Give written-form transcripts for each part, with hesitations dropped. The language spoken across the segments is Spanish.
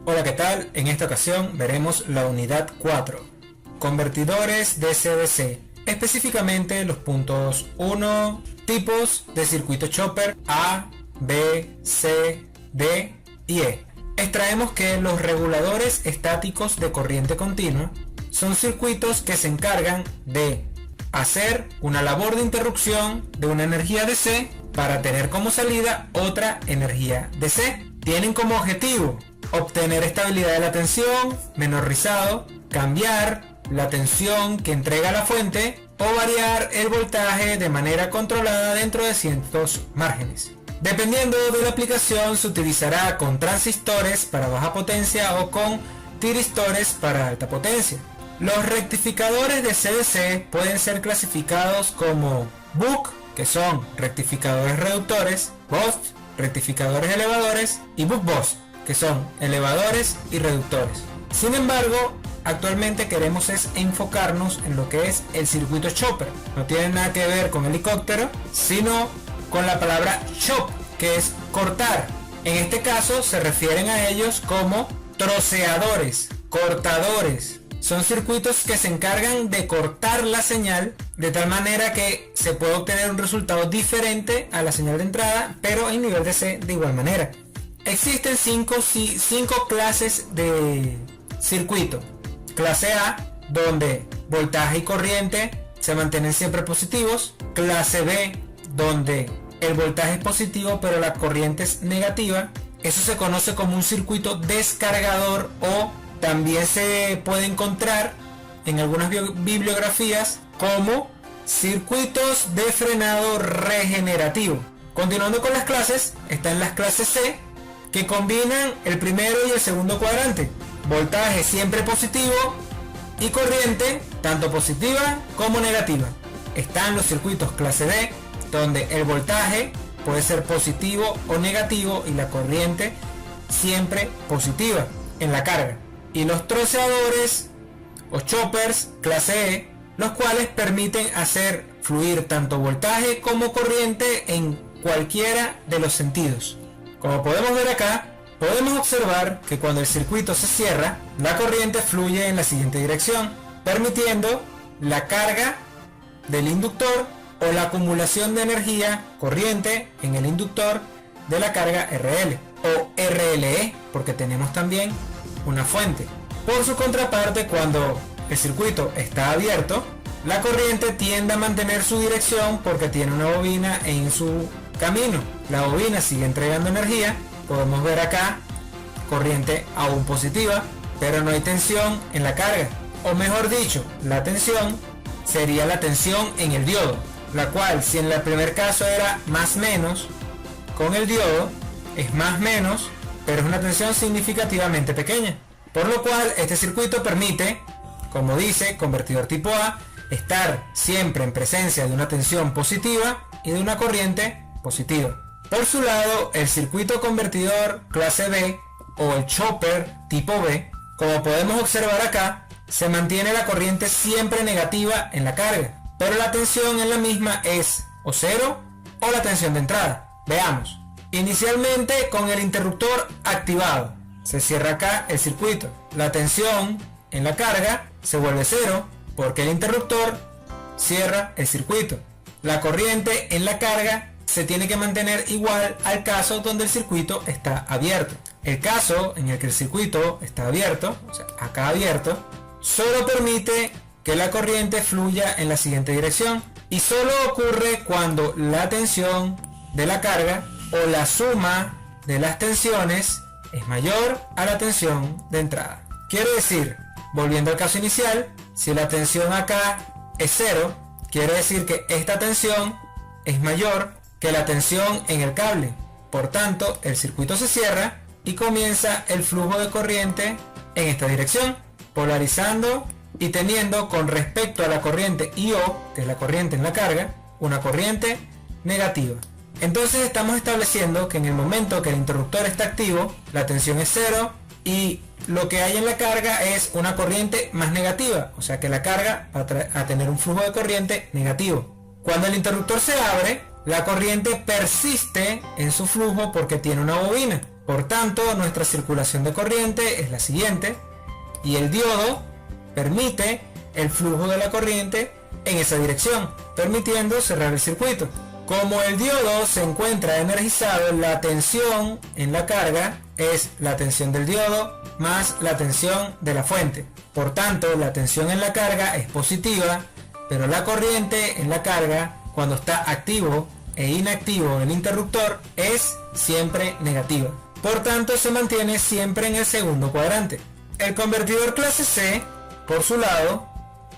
Hola, ¿qué tal? En esta ocasión veremos la unidad 4, convertidores DC-DC, específicamente los puntos 1, tipos de circuito chopper A, B, C, D y E. Extraemos que los reguladores estáticos de corriente continua son circuitos que se encargan de hacer una labor de interrupción de una energía DC para tener como salida otra energía DC. Tienen como objetivo obtener estabilidad de la tensión, menor rizado, cambiar la tensión que entrega la fuente o variar el voltaje de manera controlada dentro de ciertos márgenes. Dependiendo de la aplicación, se utilizará con transistores para baja potencia o con tiristores para alta potencia. Los rectificadores de DC-DC pueden ser clasificados como buck, que son rectificadores reductores, boost, rectificadores elevadores, y buck-boost, que son elevadores y reductores. Sin embargo, actualmente queremos enfocarnos en lo que es el circuito chopper. No tiene nada que ver con helicóptero, sino con la palabra chop, que es cortar. En este caso se refieren a ellos como troceadores, cortadores. Son circuitos que se encargan de cortar la señal de tal manera que se puede obtener un resultado diferente a la señal de entrada, pero en nivel DC de igual manera. Existen cinco clases de circuito. Clase A, donde voltaje y corriente se mantienen siempre positivos. Clase B, donde el voltaje es positivo pero la corriente es negativa. Eso se conoce como un circuito descargador, o también se puede encontrar en algunas bibliografías como circuitos de frenado regenerativo. Continuando con las clases, están las clases C, que combinan el primero y el segundo cuadrante. Voltaje siempre positivo y corriente tanto positiva como negativa. Están los circuitos clase D, donde el voltaje puede ser positivo o negativo y la corriente siempre positiva en la carga. Y los troceadores o choppers clase E, los cuales permiten hacer fluir tanto voltaje como corriente en cualquiera de los sentidos. Como podemos ver acá, podemos observar que cuando el circuito se cierra, la corriente fluye en la siguiente dirección, permitiendo la carga del inductor o la acumulación de energía corriente en el inductor de la carga RL o RLE, porque tenemos también una fuente. Por su contraparte, cuando el circuito está abierto, la corriente tiende a mantener su dirección porque tiene una bobina en su camino. La bobina sigue entregando energía. Podemos ver acá corriente aún positiva, pero no hay tensión en la carga, o mejor dicho, la tensión sería la tensión en el diodo, la cual, si en el primer caso era más menos, con el diodo es más menos, pero es una tensión significativamente pequeña, por lo cual este circuito permite, como dice convertidor tipo A, estar siempre en presencia de una tensión positiva y de una corriente positiva. Por su lado, el circuito convertidor clase B o el chopper tipo B, como podemos observar acá, se mantiene la corriente siempre negativa en la carga, pero la tensión en la misma es o cero o la tensión de entrada. Veamos. Inicialmente, con el interruptor activado, se cierra acá el circuito. La tensión en la carga se vuelve cero porque el interruptor cierra el circuito. La corriente en la carga se tiene que mantener igual al caso donde el circuito está abierto. El caso en el que el circuito está abierto, o sea, acá abierto, solo permite que la corriente fluya en la siguiente dirección, y solo ocurre cuando la tensión de la carga o la suma de las tensiones es mayor a la tensión de entrada. Quiere decir, volviendo al caso inicial, si la tensión acá es cero, quiere decir que esta tensión es mayor que la tensión en el cable. Por tanto, el circuito se cierra y comienza el flujo de corriente en esta dirección, polarizando y teniendo con respecto a la corriente IO, que es la corriente en la carga, una corriente negativa. Entonces estamos estableciendo que en el momento que el interruptor está activo, la tensión es cero y lo que hay en la carga es una corriente más negativa, o sea que la carga va a tener un flujo de corriente negativo. Cuando el interruptor se abre, la corriente persiste en su flujo porque tiene una bobina. Por tanto, nuestra circulación de corriente es la siguiente, y el diodo permite el flujo de la corriente en esa dirección, permitiendo cerrar el circuito. Como el diodo se encuentra energizado, la tensión en la carga es la tensión del diodo más la tensión de la fuente. Por tanto, la tensión en la carga es positiva, pero la corriente en la carga, cuando está activo e inactivo el interruptor, es siempre negativa. Por tanto, se mantiene siempre en el segundo cuadrante. El convertidor clase C, por su lado,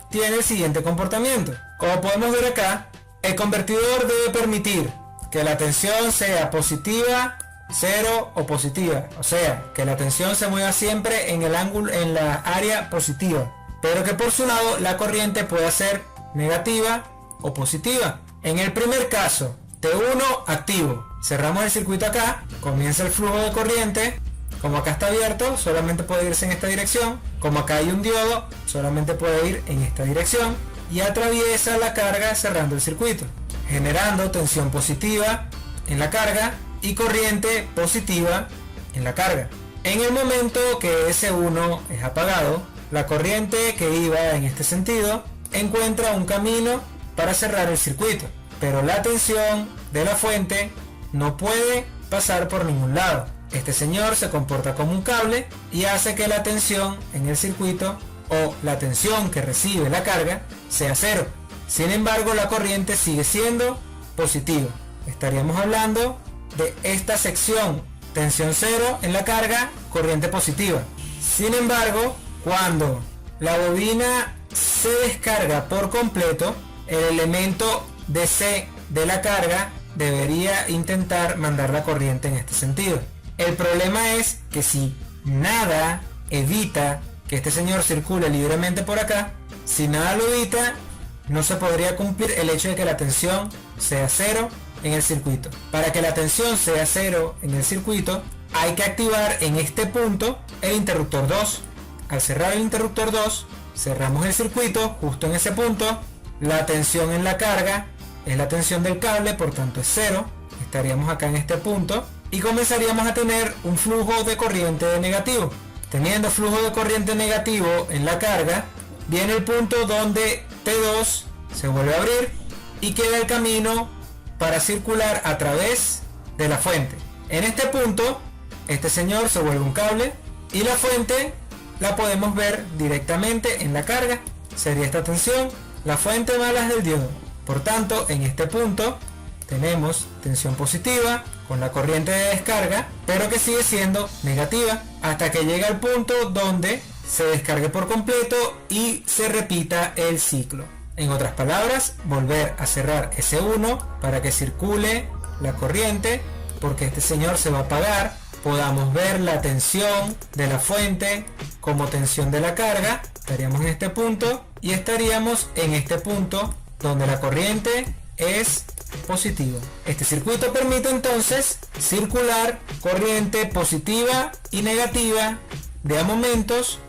tiene el siguiente comportamiento. Como podemos ver acá, el convertidor debe permitir que la tensión sea positiva, cero o positiva. O sea, que la tensión se mueva siempre en el ángulo, en la área positiva. Pero que por su lado la corriente pueda ser negativa o positiva. En el primer caso, T1 activo. Cerramos el circuito acá, comienza el flujo de corriente. Como acá está abierto, solamente puede irse en esta dirección. Como acá hay un diodo, solamente puede ir en esta dirección. Y atraviesa la carga cerrando el circuito, generando tensión positiva en la carga y corriente positiva en la carga. En el momento que S1 es apagado, la corriente que iba en este sentido encuentra un camino para cerrar el circuito, pero la tensión de la fuente no puede pasar por ningún lado. Este señor se comporta como un cable y hace que la tensión en el circuito o la tensión que recibe la carga sea cero. Sin embargo, la corriente sigue siendo positiva. Estaríamos hablando de esta sección, tensión cero en la carga, corriente positiva. Sin embargo, cuando la bobina se descarga por completo, el elemento DC de la carga debería intentar mandar la corriente en este sentido. El problema es que si nada evita que este señor circule libremente por acá, si nada lo evita, no se podría cumplir el hecho de que la tensión sea cero en el circuito. Para que la tensión sea cero en el circuito, hay que activar en este punto el interruptor 2. Al cerrar el interruptor 2, cerramos el circuito justo en ese punto. La tensión en la carga es la tensión del cable, por tanto es cero. Estaríamos acá en este punto y comenzaríamos a tener un flujo de corriente negativo. Teniendo flujo de corriente negativo en la carga, viene el punto donde T2 se vuelve a abrir y queda el camino para circular a través de la fuente. En este punto, este señor se vuelve un cable y la fuente la podemos ver directamente en la carga. Sería esta tensión, la fuente más las del diodo. Por tanto, en este punto tenemos tensión positiva con la corriente de descarga, pero que sigue siendo negativa hasta que llega al punto donde se descargue por completo y se repita el ciclo. En otras palabras, volver a cerrar S1 para que circule la corriente, porque este señor se va a apagar, podamos ver la tensión de la fuente como tensión de la carga. Estaríamos en este punto y estaríamos en este punto donde la corriente es positiva. Este circuito permite entonces circular corriente positiva y negativa de a momentos.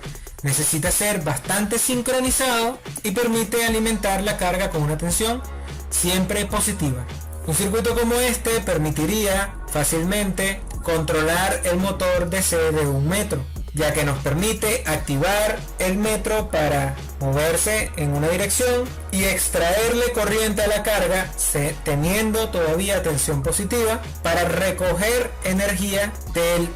Necesita ser bastante sincronizado y permite alimentar la carga con una tensión siempre positiva. Un circuito como este permitiría fácilmente controlar el motor DC de 1 metro, ya que nos permite activar el metro para moverse en una dirección y extraerle corriente a la carga teniendo todavía tensión positiva para recoger energía del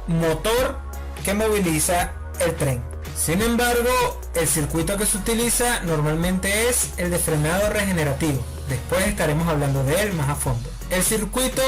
motor que moviliza el tren. Sin embargo, el circuito que se utiliza normalmente es el de frenado regenerativo. Después estaremos hablando de él más a fondo. El circuito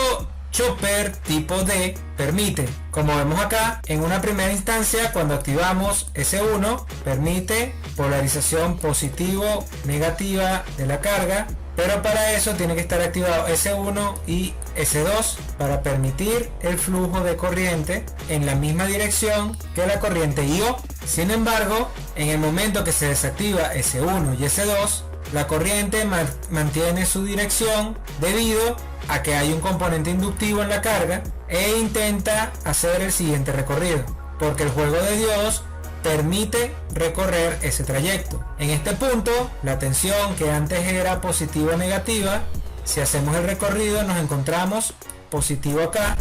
Chopper tipo D permite, como vemos acá, en una primera instancia cuando activamos S1, permite polarización positivo-negativa de la carga, pero para eso tiene que estar activado S1 y S2 para permitir el flujo de corriente en la misma dirección que la corriente IO. Sin embargo, en el momento que se desactiva S1 y S2, la corriente mantiene su dirección debido a que hay un componente inductivo en la carga e intenta hacer el siguiente recorrido, porque el juego de diodos permite recorrer ese trayecto. En este punto, la tensión que antes era positiva o negativa, si hacemos el recorrido nos encontramos positivo acá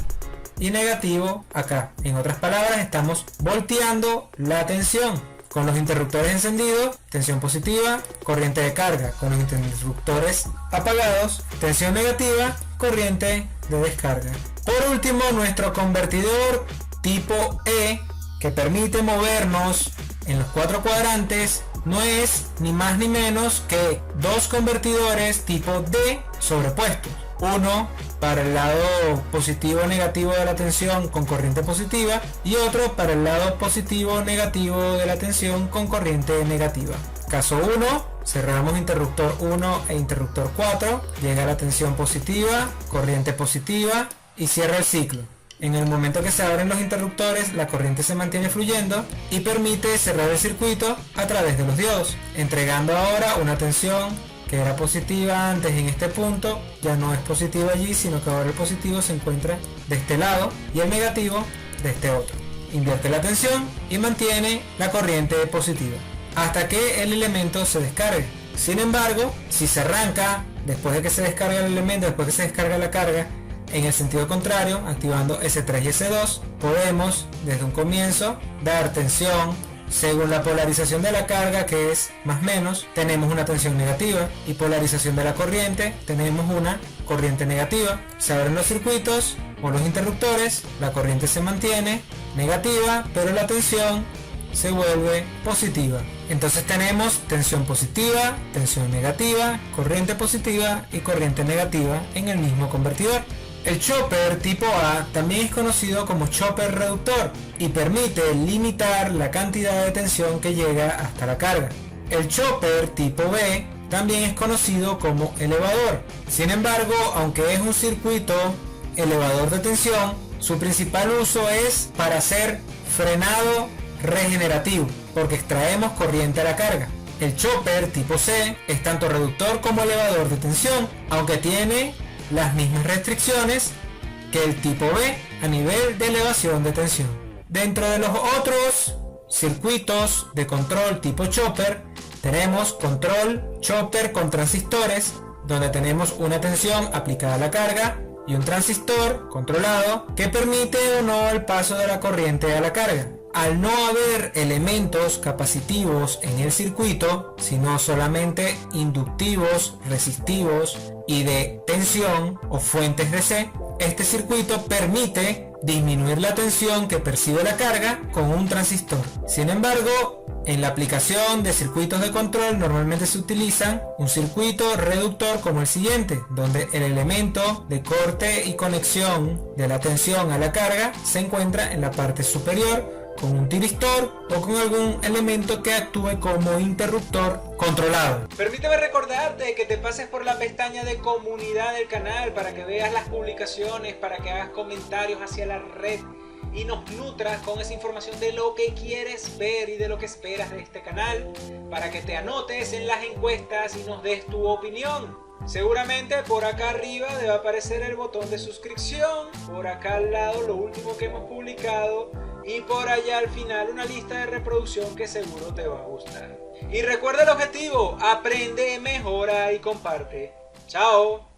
y negativo acá. En otras palabras, estamos volteando la tensión. Con los interruptores encendidos, tensión positiva, corriente de carga. Con los interruptores apagados, tensión negativa, corriente de descarga. Por último, nuestro convertidor tipo E, que permite movernos en los 4 cuadrantes, no es ni más ni menos que dos convertidores tipo D sobrepuestos. Uno para el lado positivo o negativo de la tensión con corriente positiva y otro para el lado positivo o negativo de la tensión con corriente negativa. Caso 1, cerramos interruptor 1 e interruptor 4, llega la tensión positiva, corriente positiva y cierra el ciclo. En el momento que se abren los interruptores, la corriente se mantiene fluyendo y permite cerrar el circuito a través de los diodos, entregando ahora una tensión que era positiva antes en este punto, ya no es positiva allí, sino que ahora el positivo se encuentra de este lado y el negativo de este otro. Invierte la tensión y mantiene la corriente positiva hasta que el elemento se descargue. Sin embargo, si se arranca después de que se descarga el elemento, después de que se descarga la carga, en el sentido contrario, activando S3 y S2, podemos desde un comienzo dar tensión según la polarización de la carga, que es más menos, tenemos una tensión negativa, y polarización de la corriente, tenemos una corriente negativa. Se abren los circuitos o los interruptores, la corriente se mantiene negativa, pero la tensión se vuelve positiva. Entonces tenemos tensión positiva, tensión negativa, corriente positiva y corriente negativa en el mismo convertidor. El chopper tipo A también es conocido como chopper reductor y permite limitar la cantidad de tensión que llega hasta la carga. El chopper tipo B también es conocido como elevador. Sin embargo, aunque es un circuito elevador de tensión, su principal uso es para hacer frenado regenerativo, porque extraemos corriente a la carga. El chopper tipo C es tanto reductor como elevador de tensión, aunque tiene las mismas restricciones que el tipo B a nivel de elevación de tensión. Dentro de los otros circuitos de control tipo chopper, tenemos control chopper con transistores, donde tenemos una tensión aplicada a la carga y un transistor controlado que permite o no el paso de la corriente a la carga. Al no haber elementos capacitivos en el circuito, sino solamente inductivos, resistivos y de tensión o fuentes DC, este circuito permite disminuir la tensión que percibe la carga con un transistor. Sin embargo, en la aplicación de circuitos de control normalmente se utiliza un circuito reductor como el siguiente, donde el elemento de corte y conexión de la tensión a la carga se encuentra en la parte superior, con un tiristor o con algún elemento que actúe como interruptor controlado. Permíteme recordarte que te pases por la pestaña de comunidad del canal para que veas las publicaciones, para que hagas comentarios hacia la red y nos nutras con esa información de lo que quieres ver y de lo que esperas de este canal, para que te anotes en las encuestas y nos des tu opinión. Seguramente por acá arriba debe aparecer el botón de suscripción, por acá al lado lo último que hemos publicado y por allá al final una lista de reproducción que seguro te va a gustar. Y recuerda el objetivo: aprende, mejora y comparte. ¡Chao!